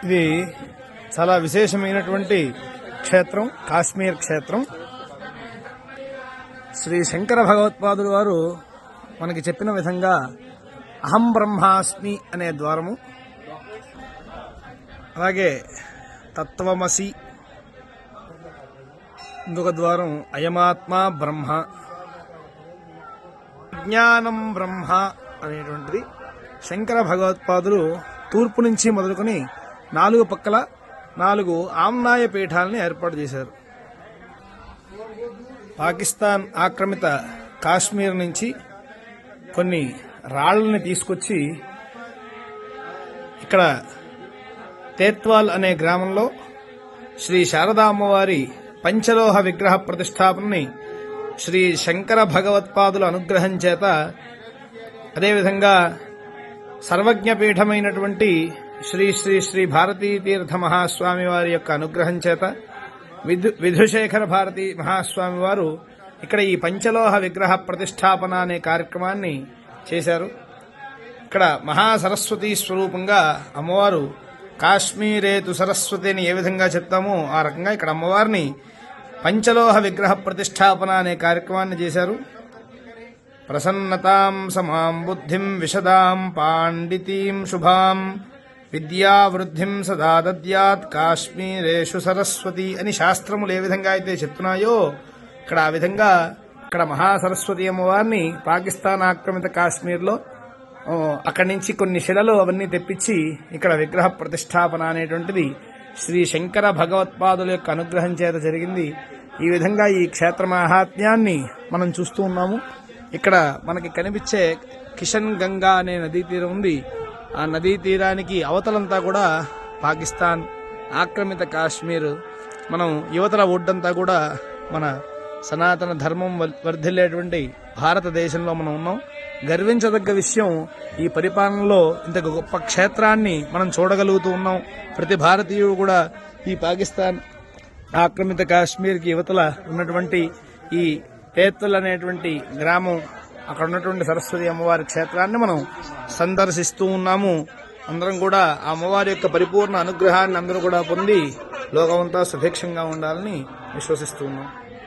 ఇది చాలా విశేషమైనటువంటి క్షేత్రం, కాశ్మీర్ క్షేత్రం. శ్రీ శంకర భగవత్పాదులు వారు మనకి చెప్పిన విధంగా అహం బ్రహ్మాస్మి అనే ద్వారము, అలాగే తత్వమసి ఇంకొక ద్వారం, అయమాత్మ బ్రహ్మ, జ్ఞానం బ్రహ్మ అనేటువంటిది శంకర భగవత్పాదులు తూర్పు నుంచి మొదలుకొని 4 పక్కల 4 ఆమ్నాయ పీఠాలని ఏర్పాటు చేశారు. పాకిస్తాన్ ఆక్రమిత కాశ్మీర్ నుంచి కొన్ని రాళ్లని తీసుకొచ్చి ఇక్కడ తేత్వాల్ అనే గ్రామంలో శ్రీ శారదా అమ్మవారి పంచలోహ విగ్రహ ప్రతిష్టాపనని శ్రీ శంకర భగవత్పాదుల అనుగ్రహం చేత, అదేవిధంగా సర్వజ్ఞపీఠమైనటువంటి శ్రీ శ్రీ శ్రీ భారతీ తీర్థ మహాస్వామి వారి యొక్క అనుగ్రహం చేత విధుశేఖర భారతీ మహాస్వామి వారు ఇక్కడ ఈ పంచలోహ విగ్రహ ప్రతిష్టాపన అనే కార్యక్రమాన్ని చేశారు. ఇక్కడ మహాసరస్వతి స్వరూపంగా అమ్మవారు కాశ్మీరేతు సరస్వతి అని ఏ విధంగా చెప్తామో ఆ రకంగా ఇక్కడ అమ్మవారిని పంచలోహ విగ్రహ ప్రతిష్టాపన అనే కార్యక్రమాన్ని చేశారు. ప్రసన్నతాం సమాం బుద్ధిం విశదాం పాండితీం శుభాం విద్యావృద్ధిం సదా దద్యాత్ కాశ్మీరేషు సరస్వతి అని శాస్త్రములు ఏ విధంగా అయితే చెప్తున్నాయో ఇక్కడ ఆ విధంగా ఇక్కడ మహాసరస్వతి అమ్మవారిని పాకిస్తాన్ ఆక్రమిత కాశ్మీర్లో అక్కడి నుంచి కొన్ని శిలలు అవన్నీ తెప్పించి ఇక్కడ విగ్రహ ప్రతిష్టాపన అనేటువంటిది శ్రీ శంకర భగవత్పాదుల యొక్క అనుగ్రహం చేత జరిగింది. ఈ విధంగా ఈ క్షేత్ర మహాత్మ్యాన్ని మనం చూస్తూ ఉన్నాము. ఇక్కడ మనకి కనిపించే కిషన్ గంగా అనే నదీ తీరం ఉంది. ఆ నదీ తీరానికి అవతలంతా కూడా పాకిస్తాన్ ఆక్రమిత కాశ్మీర్, మనం యువతల ఒడ్డంతా కూడా మన సనాతన ధర్మం వర్ధిల్లేటువంటి భారతదేశంలో మనం ఉన్నాం. గర్వించదగ్గ విషయం, ఈ పరిపాలనలో ఇంత గొప్ప క్షేత్రాన్ని మనం చూడగలుగుతూ ఉన్నాం. ప్రతి భారతీయుడు కూడా ఈ పాకిస్తాన్ ఆక్రమిత కాశ్మీర్కి యువతల ఉన్నటువంటి ఈ తేత్తుల్ అనేటువంటి గ్రామం, అక్కడ ఉన్నటువంటి సరస్వతి అమ్మవారి క్షేత్రాన్ని మనం సందర్శిస్తూ ఉన్నాము. అందరం కూడా ఆ అమ్మవారి యొక్క పరిపూర్ణ అనుగ్రహాన్ని అందరూ కూడా పొంది లోకమంతా సుభిక్షంగా ఉండాలని విశ్వసిస్తూ ఉన్నాం.